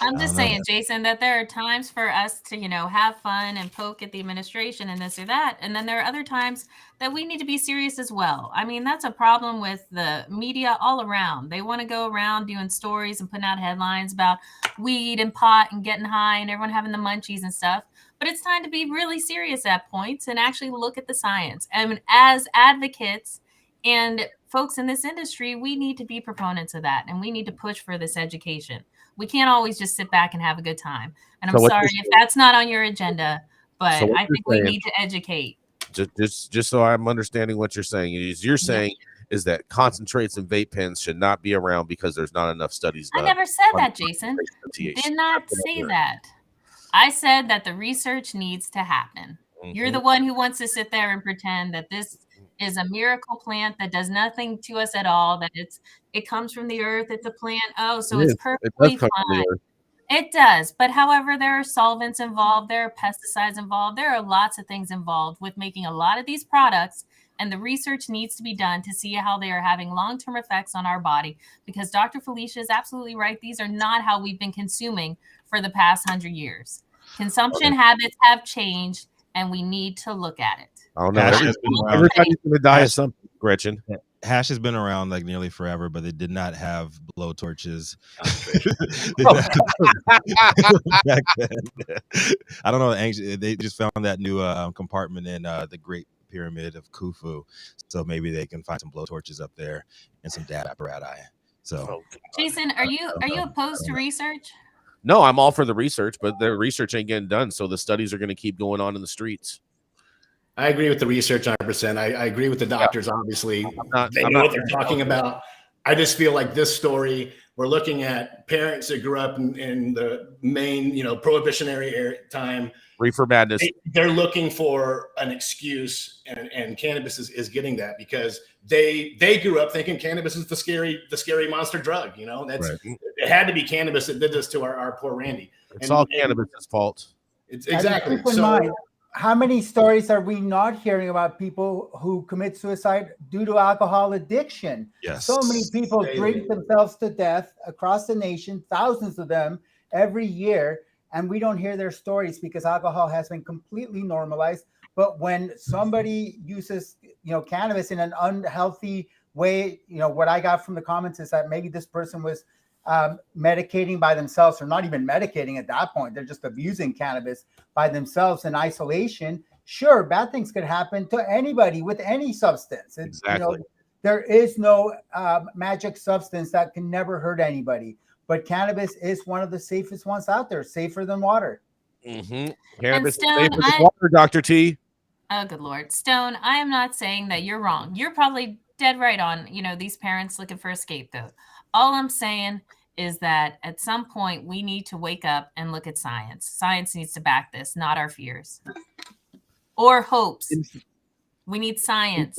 I'm just saying, Jason, that there are times for us to, have fun and poke at the administration and this or that. And then there are other times that we need to be serious as well. I mean, that's a problem with the media all around. They want to go around doing stories and putting out headlines about weed and pot and getting high and everyone having the munchies and stuff. But it's time to be really serious at points and actually look at the science. And as advocates and folks in this industry, we need to be proponents of that. And we need to push for this education. We can't always just sit back and have a good time. And I'm sorry if that's not on your agenda, but I think we need to educate. Just so I'm understanding what you're saying, you're saying is that concentrates and vape pens should not be around because there's not enough studies done. I never said that, Jason. Did not say that. I said that the research needs to happen. Mm-hmm. You're the one who wants to sit there and pretend that this is a miracle plant that does nothing to us at all, that it comes from the earth, it's a plant, so it's perfectly fine. It does, but however, there are solvents involved, there are pesticides involved, there are lots of things involved with making a lot of these products, and the research needs to be done to see how they are having long-term effects on our body, because Dr. Felicia is absolutely right. These are not how we've been consuming for the past 100 years. Consumption habits have changed, and we need to look at it. Oh no! Everybody's gonna die of something, Gretchen. Hash has been around like nearly forever, but they did not have blow torches. Back then. I don't know. They just found that new compartment in the Great Pyramid of Khufu, so maybe they can find some blow torches up there and some dab apparatus. So, Jason, are you opposed to research? No, I'm all for the research, but the research ain't getting done, so the studies are going to keep going on in the streets. I agree with the research 100%. I agree with the doctors, obviously. They know what they're talking about. I just feel like this story, we're looking at parents that grew up in the main, prohibitionary time. Reefer madness. They're looking for an excuse, and cannabis is getting that because they grew up thinking cannabis is the scary monster drug. It had to be cannabis that did this to our poor Randy. It's all cannabis' fault. It's exactly. How many stories are we not hearing about people who commit suicide due to alcohol addiction? Yes. So many people drink themselves to death across the nation, thousands of them every year, and we don't hear their stories because alcohol has been completely normalized. But when somebody uses, cannabis in an unhealthy way, what I got from the comments is that maybe this person was medicating by themselves, or not even medicating at that point. They're just abusing cannabis by themselves in isolation. Sure, bad things could happen to anybody with any substance. Exactly. There is no magic substance that can never hurt anybody. But cannabis is one of the safest ones out there, safer than water. Cannabis is Stone, safer than water, Dr. T. Oh, good Lord. Stone, I am not saying that you're wrong. You're probably dead right on, these parents looking for a scapegoat. All I'm saying is that at some point we need to wake up and look at science. Science needs to back this, not our fears or hopes. We need science.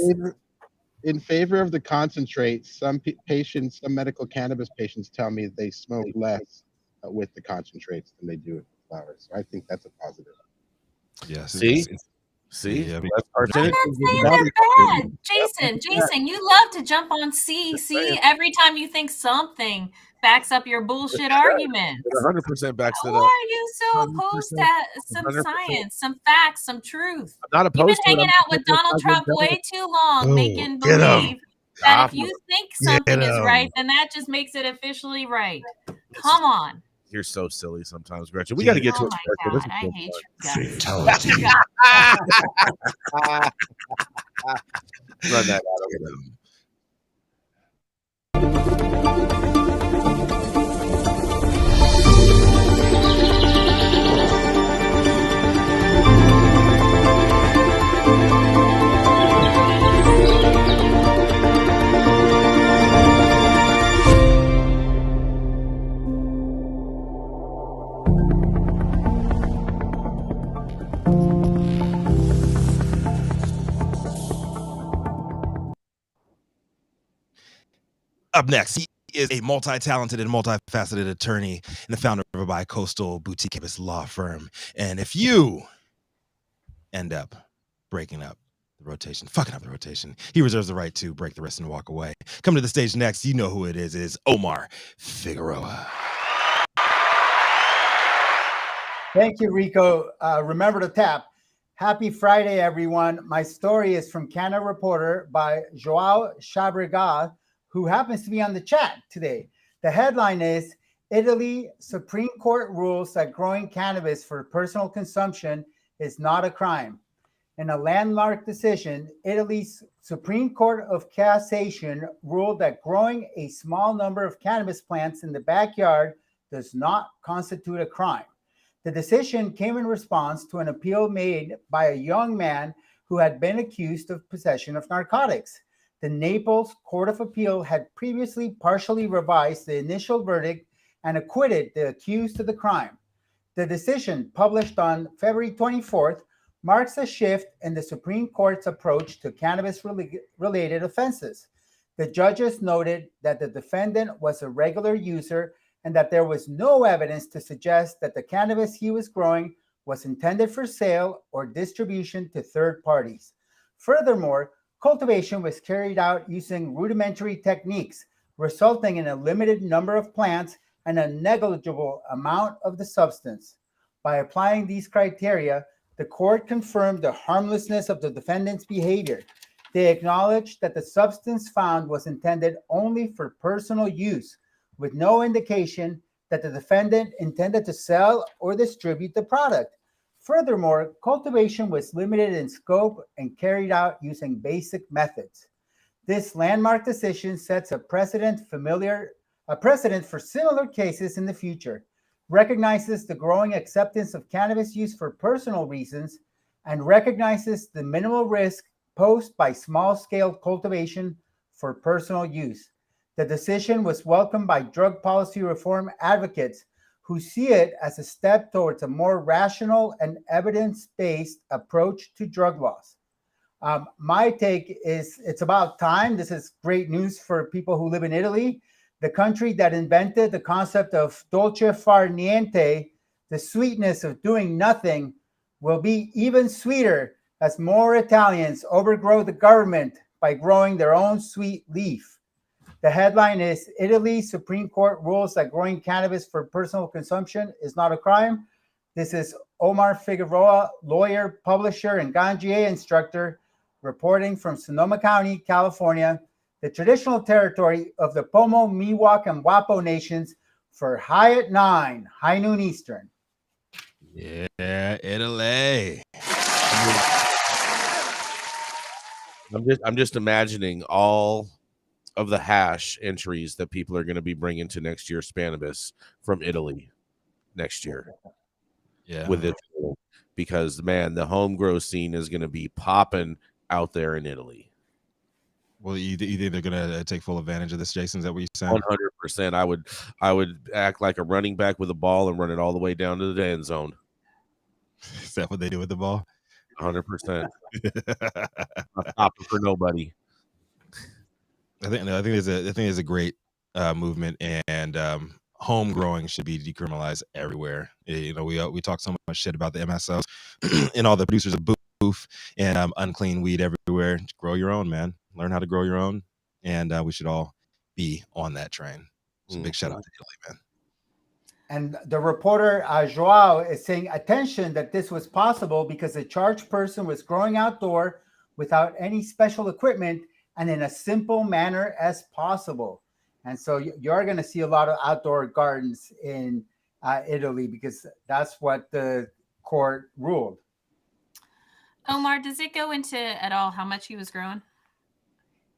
In favor of the concentrate, some patients, some medical cannabis patients tell me they smoke less with the concentrates than they do with the flowers. So I think that's a positive. Yes. See, yeah, that's I'm not saying they're bad. Jason, you love to jump on see every time you think something backs up your bullshit argument. 100% backs it up. Why are you so opposed to some 100%. science, some facts, some truth? I'm not opposed. You've been hanging out with Donald Trump way too long, making believe that if you think something is right, then that just makes it officially right. Come on. You're so silly sometimes, Gretchen. We got to get to it. Oh my God, I hate you guys. Fatality. Run that out. Up next, he is a multi-talented and multifaceted attorney and the founder of a bi-coastal boutique cannabis law firm. And if you end up breaking up the rotation, fucking up the rotation, he reserves the right to break the wrist and walk away. Coming to the stage next, you know who it is Omar Figueroa. Thank you, Rico. Remember to tap. Happy Friday, everyone. My story is from Canada Reporter by Joao Chabriga, who happens to be on the chat today. The headline is, Italy Supreme Court rules that growing cannabis for personal consumption is not a crime. In a landmark decision, Italy's Supreme Court of Cassation ruled that growing a small number of cannabis plants in the backyard does not constitute a crime. The decision came in response to an appeal made by a young man who had been accused of possession of narcotics. The Naples Court of Appeal had previously partially revised the initial verdict and acquitted the accused of the crime. The decision, published on February 24th, marks a shift in the Supreme Court's approach to cannabis-related offenses. The judges noted that the defendant was a regular user and that there was no evidence to suggest that the cannabis he was growing was intended for sale or distribution to third parties. Furthermore, cultivation was carried out using rudimentary techniques, resulting in a limited number of plants and a negligible amount of the substance. By applying these criteria, the court confirmed the harmlessness of the defendant's behavior. They acknowledged that the substance found was intended only for personal use, with no indication that the defendant intended to sell or distribute the product. Furthermore, cultivation was limited in scope and carried out using basic methods. This landmark decision sets a precedent for similar cases in the future, recognizes the growing acceptance of cannabis use for personal reasons, and recognizes the minimal risk posed by small-scale cultivation for personal use. The decision was welcomed by drug policy reform advocates who see it as a step towards a more rational and evidence-based approach to drug laws. My take is it's about time. This is great news for people who live in Italy, the country that invented the concept of dolce far niente. The sweetness of doing nothing will be even sweeter as more Italians overgrow the government by growing their own sweet leaf. The headline is, Italy Supreme Court rules that growing cannabis for personal consumption is not a crime. This is Omar Figueroa, lawyer, publisher, and Ganjier instructor, reporting from Sonoma County, California, the traditional territory of the Pomo, Miwok, and Wapo nations, for High at 9, high noon Eastern. Yeah, Italy. I'm just imagining all of the hash entries that people are going to be bringing to next year's Spanibus from Italy next year. Yeah. With it, because man, the home grow scene is going to be popping out there in Italy. Well, you think they're gonna take full advantage of this, Jason? Is that what you're saying? 100%. I would act like a running back with a ball and run it all the way down to the end zone. Is that what they do with the ball? 100%. Not stopping for nobody. I think it's a great movement, and home growing should be decriminalized everywhere. You know, we talk so much shit about the MSOs and all the producers of boof and unclean weed everywhere. Just grow your own, man. Learn how to grow your own, and we should all be on that train. So big shout out to Italy, man. And the reporter, Joao, is saying, attention, that this was possible because the charged person was growing outdoor without any special equipment and in a simple manner as possible. And so you are going to see a lot of outdoor gardens in Italy because that's what the court ruled. Omar, does it go into at all how much he was growing?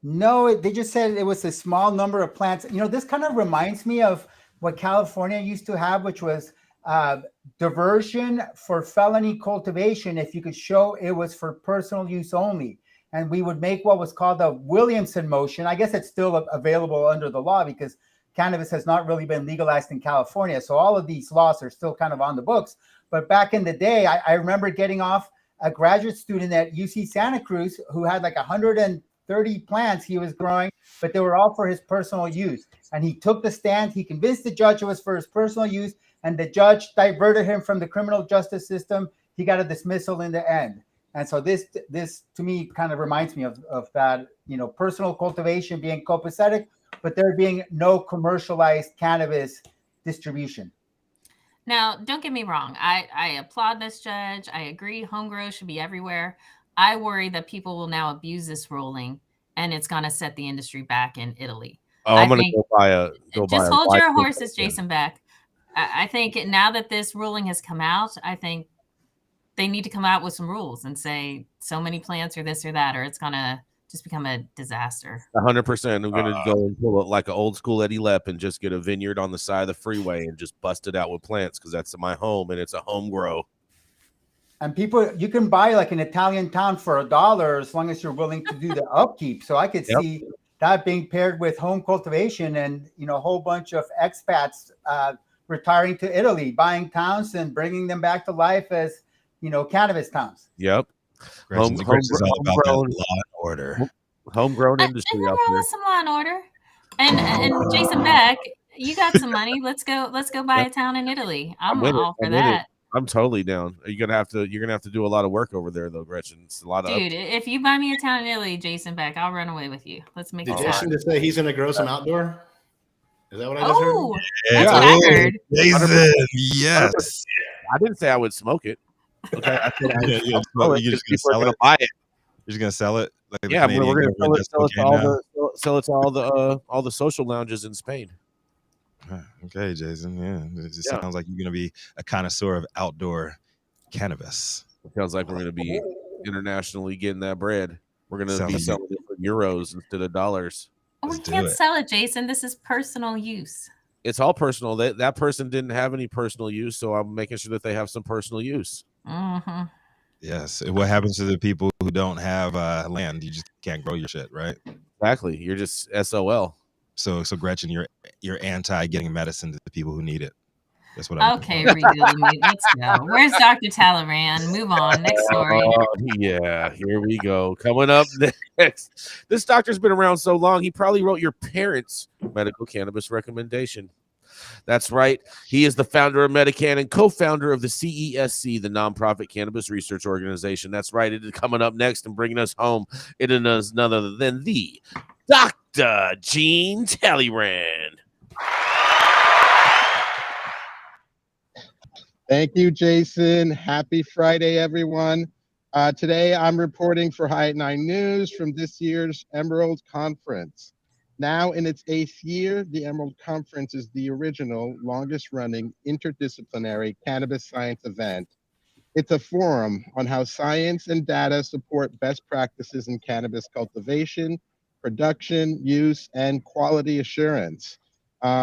No, they just said it was a small number of plants. You know, this kind of reminds me of what California used to have, which was diversion for felony cultivation if you could show it was for personal use only. And we would make what was called the Williamson motion. I guess it's still available under the law because cannabis has not really been legalized in California. So all of these laws are still kind of on the books. But back in the day, I remember getting off a graduate student at UC Santa Cruz who had like 130 plants he was growing, but they were all for his personal use. And he took the stand. He convinced the judge it was for his personal use, and the judge diverted him from the criminal justice system. He got a dismissal in the end. And so this to me kind of reminds me of that, you know, personal cultivation being copacetic, but there being no commercialized cannabis distribution. Now, don't get me wrong. I applaud this judge. I agree home grow should be everywhere. I worry that people will now abuse this ruling and it's going to set the industry back in Italy. Oh, I'm going to go buy a just hold your horses, Jason Beck. I think now that this ruling has come out, I think they need to come out with some rules and say so many plants or this or that, or it's going to just become a disaster. 100%. I'm going to go and pull it like an old school Eddie Lepp and just get a vineyard on the side of the freeway and just bust it out with plants because that's my home and it's a home grow. And people, you can buy like an Italian town for $1 as long as you're willing to do the upkeep. So I could see that being paired with home cultivation and, you know, a whole bunch of expats retiring to Italy, buying towns and bringing them back to life as, you know, cannabis towns. Yep. Gretchen's all about that law and order. Homegrown industry out there. Some law and order. And Jason Beck, you got some money. Let's go buy a town in Italy. I'm all for that. I'm totally down. You're gonna have to do a lot of work over there though, Gretchen. It's a lot of if you buy me a town in Italy, Jason Beck, I'll run away with you. Let's make it Jason just say he's gonna grow some outdoor? Is that what I just heard? Yeah. That's what I heard. Jason, yes. I didn't say I would smoke it. Okay, I said you're just gonna sell it. Buy it. You're just gonna sell it. Like yeah, we're gonna sell it to all the social lounges in Spain. Okay, Jason. Yeah, it just sounds like you're gonna be a connoisseur of outdoor cannabis. It sounds like we're gonna be internationally getting that bread. We're gonna be selling it for euros instead of dollars. We can't sell it, Jason. This is personal use. It's all personal. That person didn't have any personal use, so I'm making sure that they have some personal use. Mm-hmm. Yes. What happens to the people who don't have land? You just can't grow your shit, right? Exactly. You're just SOL. So Gretchen, you're anti getting medicine to the people who need it. That's what I'm okay, Rico Lamitte, let's go. Where's Dr. Talleyrand? Move on. Next story. Yeah, here we go. Coming up next. This doctor's been around so long, he probably wrote your parents' medical cannabis recommendation. That's right. He is the founder of Medican and co-founder of the CESC, the nonprofit cannabis research organization. That's right. It is coming up next and bringing us home. It is none other than the Dr. Gene Talleyrand. Thank you, Jason. Happy Friday, everyone. Today, I'm reporting for High at 9 News from this year's Emerald Conference. Now in its 8th year, the Emerald Conference is the original, longest-running interdisciplinary cannabis science event. It's a forum on how science and data support best practices in cannabis cultivation, production, use, and quality assurance.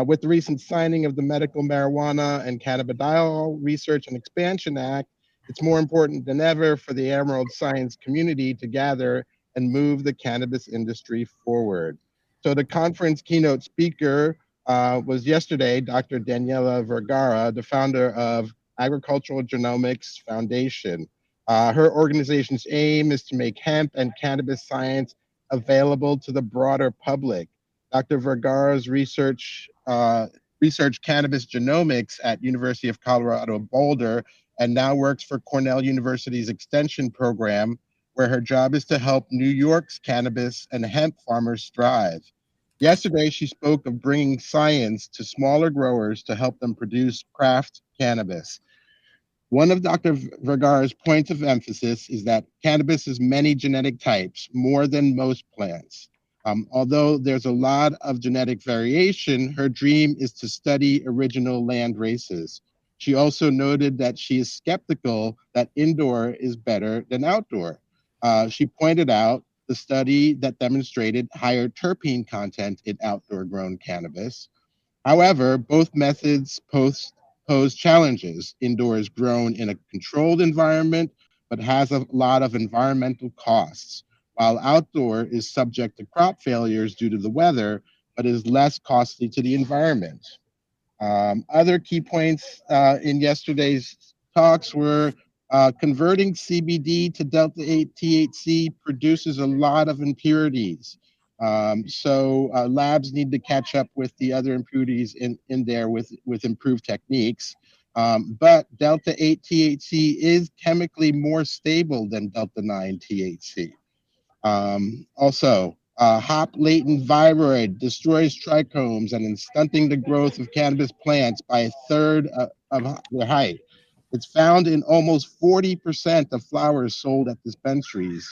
With the recent signing of the Medical Marijuana and Cannabidiol Research and Expansion Act, it's more important than ever for the Emerald science community to gather and move the cannabis industry forward. So the conference keynote speaker was yesterday Dr. Daniela Vergara, the founder of Agricultural Genomics Foundation. Her organization's aim is to make hemp and cannabis science available to the broader public. Dr. Vergara's research cannabis genomics at University of Colorado Boulder, and now works for Cornell University's extension program, where her job is to help New York's cannabis and hemp farmers thrive. Yesterday, she spoke of bringing science to smaller growers to help them produce craft cannabis. One of Dr. Vergara's points of emphasis is that cannabis has many genetic types, more than most plants. Although there's a lot of genetic variation, her dream is to study original land races. She also noted that she is skeptical that indoor is better than outdoor. She pointed out the study that demonstrated higher terpene content in outdoor grown cannabis. However, both methods pose challenges. Indoors grown in a controlled environment, but has a lot of environmental costs, while outdoor is subject to crop failures due to the weather, but is less costly to the environment. Other key points in yesterday's talks were converting CBD to Delta 8 THC produces a lot of impurities. So labs need to catch up with the other impurities in there with improved techniques. But Delta 8 THC is chemically more stable than Delta 9 THC. Also, hop latent viroid destroys trichomes and is stunting the growth of cannabis plants by a third of their height. It's found in almost 40% of flowers sold at dispensaries.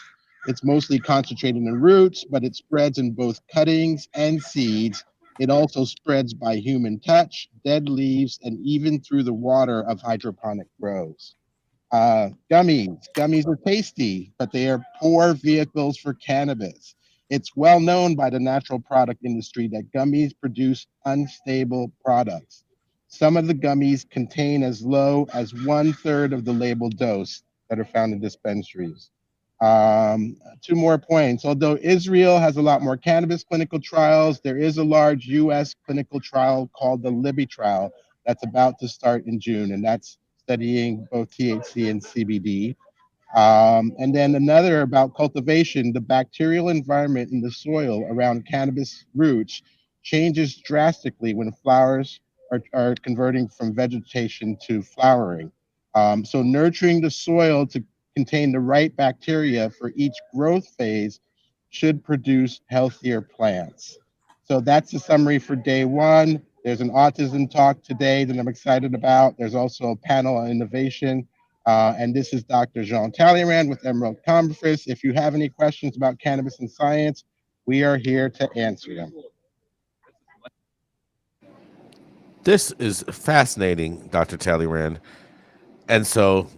It's mostly concentrated in roots, but it spreads in both cuttings and seeds. It also spreads by human touch, dead leaves, and even through the water of hydroponic grows. Gummies are tasty, but they are poor vehicles for cannabis. It's well known by the natural product industry that gummies produce unstable products. Some of the gummies contain as low as 1/3 of the labeled dose that are found in dispensaries. Two more points. Although Israel has a lot more cannabis clinical trials, there is a large US clinical trial called the Libby trial that's about to start in June, and that's studying both THC and CBD. And then another about cultivation. The bacterial environment in the soil around cannabis roots changes drastically when flowers are converting from vegetation to flowering. So nurturing the soil to contain the right bacteria for each growth phase should produce healthier plants. So that's the summary for day one. There's an autism talk today that I'm excited about. There's also a panel on innovation. And this is Dr. Jean Talleyrand with Emerald Conference. If you have any questions about cannabis and science, we are here to answer them. This is fascinating, Dr. Talleyrand. And so,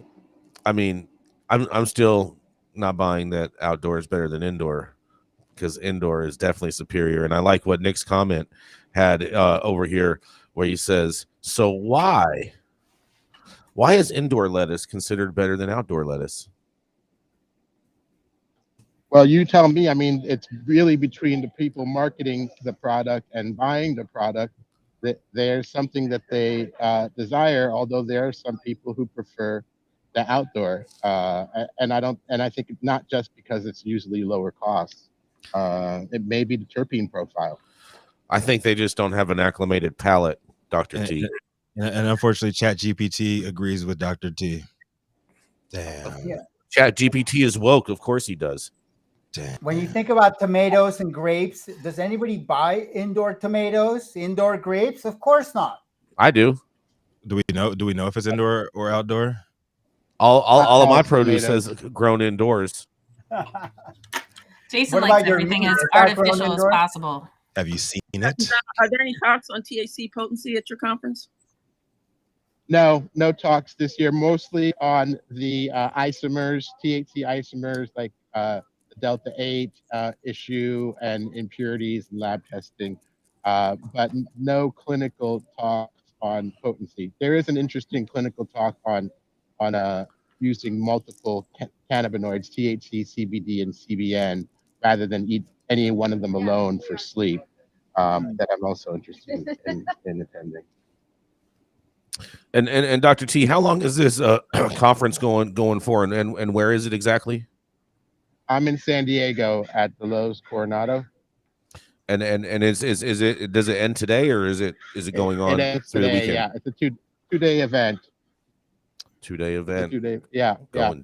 I mean, I'm still not buying that outdoor is better than indoor, because indoor is definitely superior. And I like what Nick's comment had over here, where he says, so why is indoor lettuce considered better than outdoor lettuce? Well, you tell me. I mean, it's really between the people marketing the product and buying the product that there's something that they desire, although there are some people who prefer the outdoor. And I think not just because it's usually lower cost. It may be the terpene profile. I think they just don't have an acclimated palate, Dr. T. And unfortunately, ChatGPT agrees with Dr. T. Damn. Yeah. ChatGPT is woke. Of course he does. Damn. When you think about tomatoes and grapes, does anybody buy indoor tomatoes, indoor grapes? Of course not. I do. Do we know if it's indoor or outdoor? All of my produce tomatoes. says grown indoors. Jason What likes about your everything meat? as Is that grown artificial as indoor? possible. Have you seen it? Are there any talks on THC potency at your conference? No talks this year, mostly on the isomers, THC isomers like Delta 8 issue and impurities and lab testing, but no clinical talks on potency. There is an interesting clinical talk on using multiple cannabinoids, THC, CBD, and CBN, rather than eat any one of them alone for sleep. That I'm also interested in attending. And Dr. T, how long is this conference going for, and where is it exactly? I'm in San Diego at the Lowe's Coronado. And is it, does it end today, or is it going on through the weekend? Yeah, it's a two-day event. 2-day event. 2-day, yeah.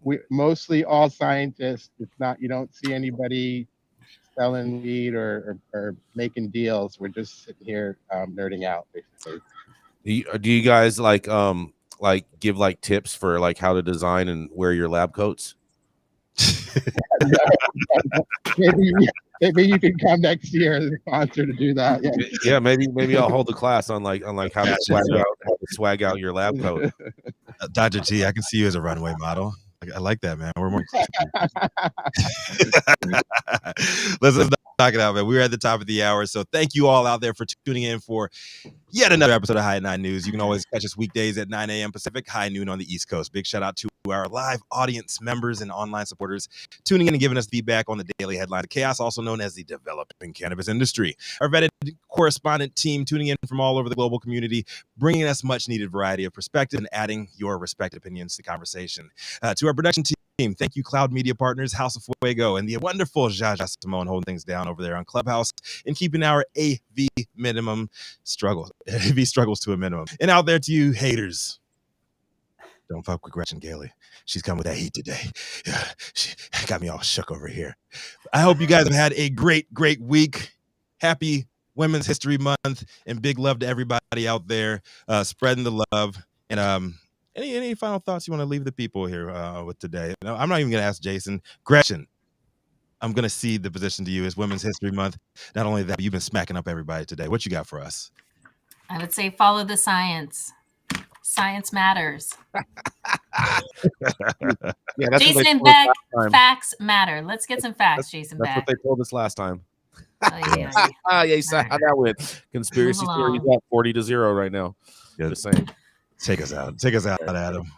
We mostly all scientists. It's not, you don't see anybody selling weed or making deals. We're just sitting here nerding out, basically. Do you guys like give like tips for like how to design and wear your lab coats? Maybe you can come next year as a sponsor to do that. Yeah, maybe I'll hold the class on like how to swag out your lab coat. Dr. T, I can see you as a runway model. I like that, man. We're more. Let's knock it out, man. We're at the top of the hour, so thank you all out there for tuning in for yet another episode of High at 9 News. You can always catch us weekdays at 9 a.m. Pacific, high noon on the East Coast. Big shout out to our live audience members and online supporters tuning in and giving us feedback on the daily headline of chaos, also known as the developing cannabis industry. Our vetted correspondent team tuning in from all over the global community, bringing us much needed variety of perspective and adding your respective opinions to the conversation. To our production team, thank you, Cloud Media Partners, House of Fuego, and the wonderful Jaja Simone holding things down over there on Clubhouse and keeping our AV struggles to a minimum. And out there to you haters, don't fuck with Gretchen Gailey. She's coming with that heat today. Yeah, she got me all shook over here. I hope you guys have had a great week. Happy Women's History Month, and big love to everybody out there spreading the love. And any final thoughts you want to leave the people here with today? No, I'm not even going to ask Jason. Gretchen, I'm going to cede the position to you as Women's History Month. Not only that, but you've been smacking up everybody today. What you got for us? I would say follow the science. Science matters. Yeah, Jason and Beck, facts matter. Let's get some facts, Jason Beck. Beck. That's what they told us last time. Oh, yeah. Yeah, you saw how that went. Conspiracy theories at 40-0 right now. Just saying. Take us out, Adam.